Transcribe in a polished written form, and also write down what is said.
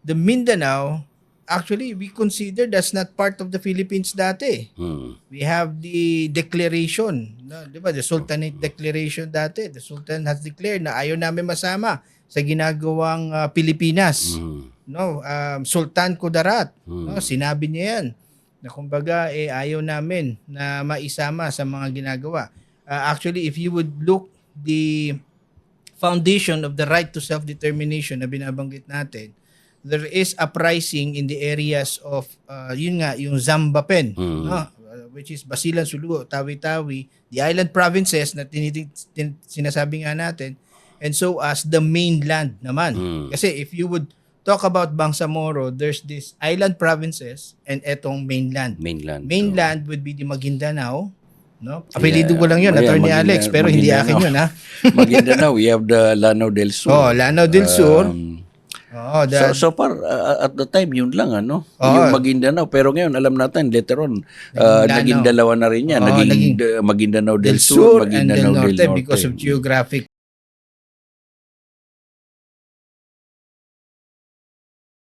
the Mindanao, actually, we consider that's not part of the Philippines dati. We have the declaration, no? Di ba? The Sultanate Declaration dati. The Sultan has declared na ayaw namin masama sa ginagawang Pilipinas. No, Sultan Kudarat, no? Sinabi niya yan na kumbaga ayaw namin na maisama sa mga ginagawa. Actually, if you would look the foundation of the right to self-determination na binabanggit natin, there is uprising in the areas of yun nga yung Zambapen, no? Which is Basilan, Sulu, Tawi-Tawi, the island provinces na sinasabi nga natin, and so as the mainland naman. Kasi if you would talk about Bangsamoro, there's this island provinces and etong mainland. Mainland would be the Maguindanao, no? Apelido ko lang yun, Attorney Alex, pero hindi akin yun, ha? Maguindanao, we have the Lanao del Sur. Oh, Lanao del Sur. So far, at the time, yun lang, ano? Yung Maguindanao. Pero ngayon, alam natin, later on, naging dalawa na rin yan. Naging Maguindanao del Sur, Maguindanao del Norte. Because of geographic